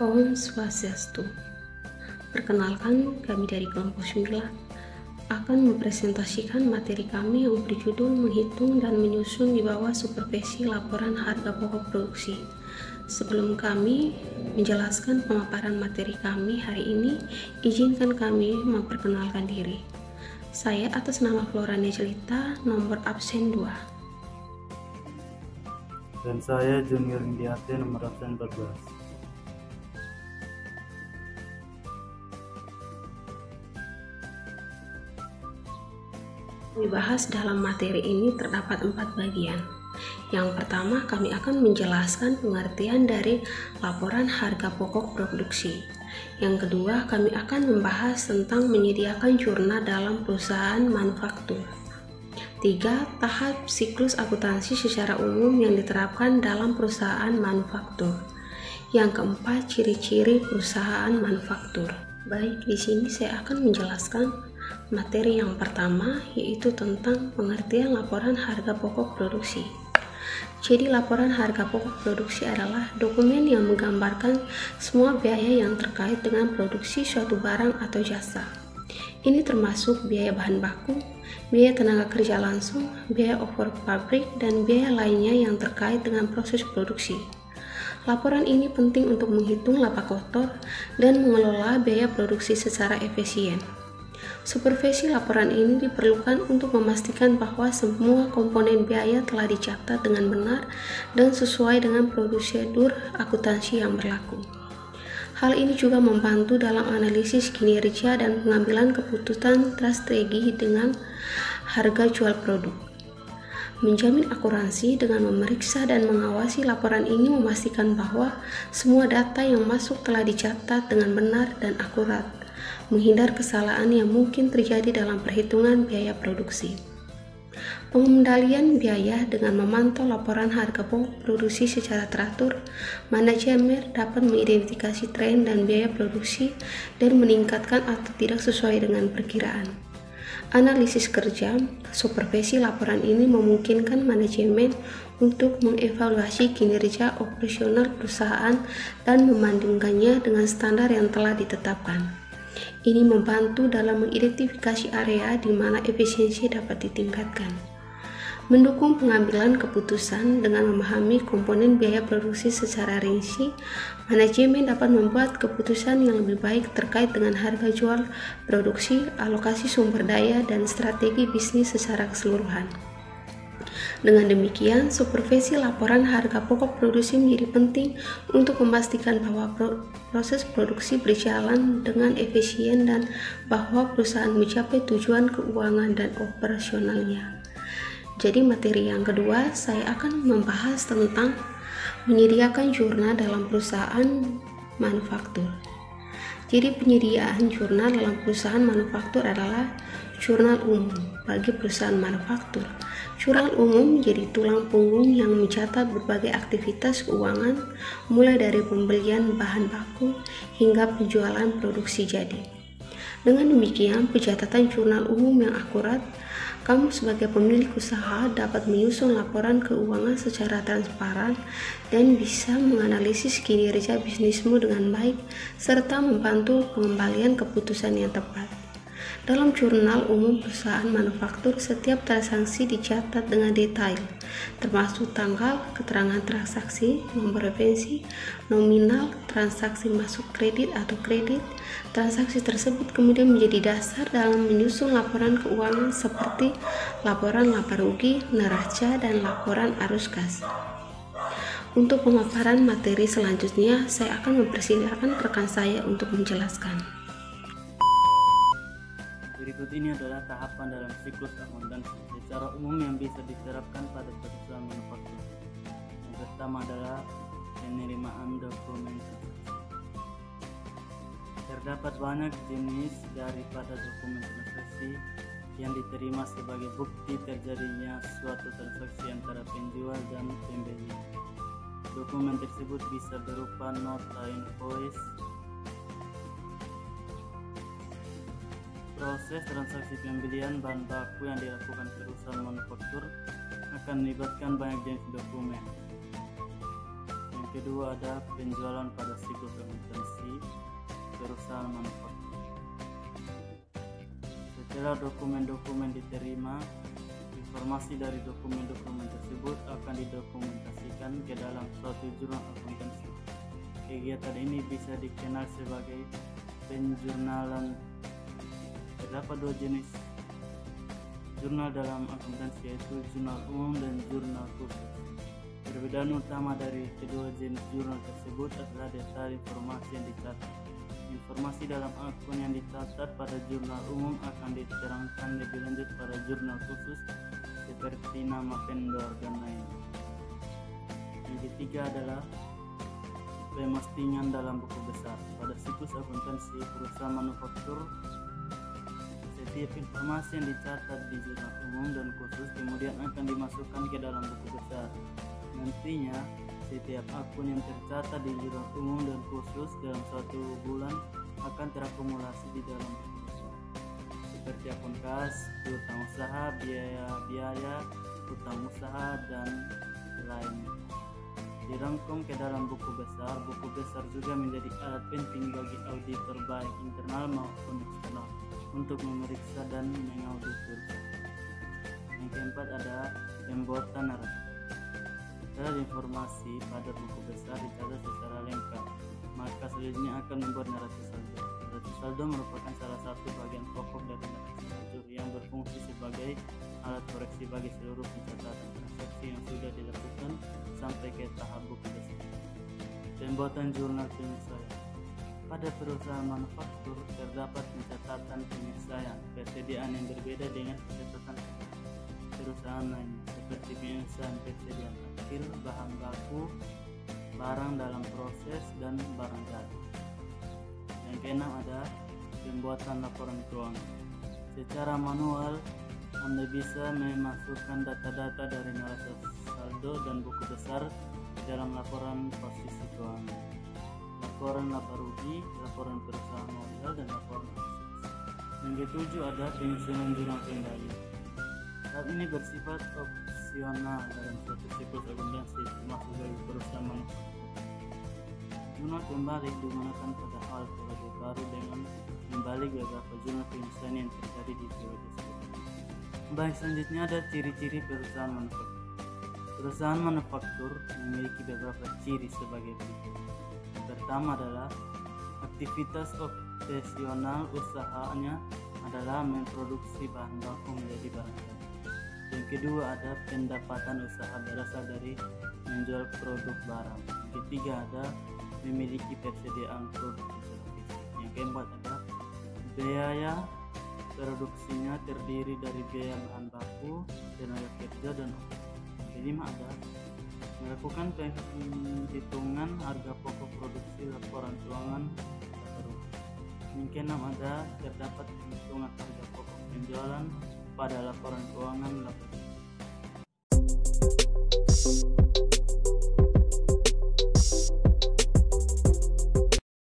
Om Swastiastu. Perkenalkan, kami dari kelompok 9 akan mempresentasikan materi kami yang berjudul menghitung dan menyusun di bawah supervisi laporan harga pokok produksi. Sebelum kami menjelaskan pemaparan materi kami hari ini, izinkan kami memperkenalkan diri. Saya atas nama Florania Celita, nomor absen 2. Dan saya Junior Indiate, nomor absen 14. Dibahas dalam materi ini terdapat 4 bagian. Yang pertama, kami akan menjelaskan pengertian dari laporan harga pokok produksi. Yang kedua, kami akan membahas tentang menyediakan jurnal dalam perusahaan manufaktur. 3. Tahap siklus akuntansi secara umum yang diterapkan dalam perusahaan manufaktur. Yang keempat, ciri-ciri perusahaan manufaktur. Baik, di sini saya akan menjelaskan materi yang pertama, yaitu tentang pengertian laporan harga pokok produksi. Jadi, laporan harga pokok produksi adalah dokumen yang menggambarkan semua biaya yang terkait dengan produksi suatu barang atau jasa. Ini termasuk biaya bahan baku, biaya tenaga kerja langsung, biaya over pabrik, dan biaya lainnya yang terkait dengan proses produksi. Laporan ini penting untuk menghitung laba kotor dan mengelola biaya produksi secara efisien. Supervisi laporan ini diperlukan untuk memastikan bahwa semua komponen biaya telah dicatat dengan benar dan sesuai dengan prosedur akuntansi yang berlaku. Hal ini juga membantu dalam analisis kinerja dan pengambilan keputusan strategi dengan harga jual produk. Menjamin akurasi dengan memeriksa dan mengawasi laporan ini memastikan bahwa semua data yang masuk telah dicatat dengan benar dan akurat, menghindar kesalahan yang mungkin terjadi dalam perhitungan biaya produksi. Pengendalian biaya dengan memantau laporan harga pokok produksi secara teratur, manajemen dapat mengidentifikasi tren dan biaya produksi dan meningkatkan atau tidak sesuai dengan perkiraan. Analisis kerja, supervisi laporan ini memungkinkan manajemen untuk mengevaluasi kinerja operasional perusahaan dan membandingkannya dengan standar yang telah ditetapkan. Ini membantu dalam mengidentifikasi area di mana efisiensi dapat ditingkatkan. Mendukung pengambilan keputusan dengan memahami komponen biaya produksi secara rinci, manajemen dapat membuat keputusan yang lebih baik terkait dengan harga jual produksi, alokasi sumber daya, dan strategi bisnis secara keseluruhan. Dengan demikian, supervisi laporan harga pokok produksi menjadi penting untuk memastikan bahwa proses produksi berjalan dengan efisien dan bahwa perusahaan mencapai tujuan keuangan dan operasionalnya. Jadi materi yang kedua, saya akan membahas tentang menyediakan jurnal dalam perusahaan manufaktur. Jadi penyediaan jurnal dalam perusahaan manufaktur adalah jurnal umum bagi perusahaan manufaktur. Jurnal umum menjadi tulang punggung yang mencatat berbagai aktivitas keuangan, mulai dari pembelian bahan baku hingga penjualan produksi jadi. Dengan demikian, pencatatan jurnal umum yang akurat, kamu sebagai pemilik usaha dapat menyusun laporan keuangan secara transparan dan bisa menganalisis kinerja bisnismu dengan baik serta membantu pengembalian keputusan yang tepat. Dalam jurnal umum perusahaan manufaktur, setiap transaksi dicatat dengan detail, termasuk tanggal, keterangan transaksi, nomor referensi, nominal, transaksi masuk kredit atau kredit. Transaksi tersebut kemudian menjadi dasar dalam menyusun laporan keuangan seperti laporan laba rugi, neraca, dan laporan arus kas. Untuk pemaparan materi selanjutnya, saya akan mempersilahkan rekan saya untuk menjelaskan. Berikut ini adalah tahapan dalam siklus akuntansi secara umum yang bisa diterapkan pada perusahaan manufaktur. Yang pertama adalah penerimaan dokumen transaksi. Terdapat banyak jenis daripada dokumen transaksi yang diterima sebagai bukti terjadinya suatu transaksi antara penjual dan pembeli. Dokumen tersebut bisa berupa nota invoice, proses transaksi pembelian bahan baku yang dilakukan perusahaan manufaktur akan melibatkan banyak jenis dokumen. Yang kedua ada penjualan pada siklus akuntansi. Setelah dokumen-dokumen diterima, informasi dari dokumen-dokumen tersebut akan didokumentasikan ke dalam suatu jurnal akuntansi. Kegiatan ini bisa dikenal sebagai penjurnalan. Terdapat dua jenis jurnal dalam akuntansi, yaitu jurnal umum dan jurnal khusus. Perbedaan utama dari kedua jenis jurnal tersebut adalah detail informasi yang dicatat. Informasi dalam akun yang dicatat pada jurnal umum akan diterangkan lebih lanjut pada jurnal khusus, seperti nama vendor dan lain. Yang ketiga adalah pemastingan dalam buku besar. Pada situs akuntansi perusahaan manufaktur, setiap informasi yang dicatat di jurnal umum dan khusus kemudian akan dimasukkan ke dalam buku besar. Nantinya, setiap akun yang tercatat di jurnal umum dan khusus dalam suatu bulan akan terakumulasi di dalam buku besar, seperti akun kas, piutang usaha, biaya, utang usaha, dan lainnya. Dirangkum ke dalam buku besar. Buku besar juga menjadi alat penting bagi auditor baik internal maupun eksternal untuk memeriksa dan mengaudit perusahaan. Yang keempat ada pembuatan naratif. Setelah informasi pada buku besar dicatat secara lengkap, maka selanjutnya akan membuat neraca saldo. Neraca saldo merupakan salah satu bagian pokok dari neraca saldo yang berfungsi sebagai alat koreksi bagi seluruh pencatatan transaksi yang sudah dilakukan sampai ke tahap buku besar. Pembuatan jurnal penyelesaian. Pada perusahaan manufaktur terdapat pencatatan penyelesaian, persediaan yang berbeda dengan pencatatan perusahaan lainnya, seperti penyelesaian persediaan akhir, bahan baku, barang dalam proses, dan barang jadi. Yang keenam ada pembuatan laporan keuangan. Secara manual, Anda bisa memasukkan data-data dari neraca saldo dan buku besar ke dalam laporan posisi keuangan, laporan laba rugi, laporan perusahaan modal, dan laporan asuransi. Yang ketujuh ada penyusunan jurnal kembali. Hal ini bersifat opsional dalam suatu siklus akuntansi, termasuk bagi perusahaan manufaktur. Jurnal kembali digunakan pada awal periode baru dengan membalik beberapa jurnal penyelesaian yang terjadi di periode sebelumnya. Baik, selanjutnya ada ciri-ciri perusahaan manufaktur. Perusahaan manufaktur memiliki beberapa ciri sebagai berikut. Pertama adalah aktivitas operasional usahanya adalah memproduksi bahan baku menjadi barang jadi. Yang kedua ada pendapatan usaha berasal dari menjual produk barang. Yang ketiga ada memiliki persediaan produk secara fisik. Yang keempat ada biaya produksinya terdiri dari biaya bahan baku, tenaga kerja, dan obat. Yang kelima ada melakukan penghitungan harga pokok produksi, laporan keuangan, baru. Yang keenam ada terdapat penghitungan harga pokok penjualan pada laporan keuangan,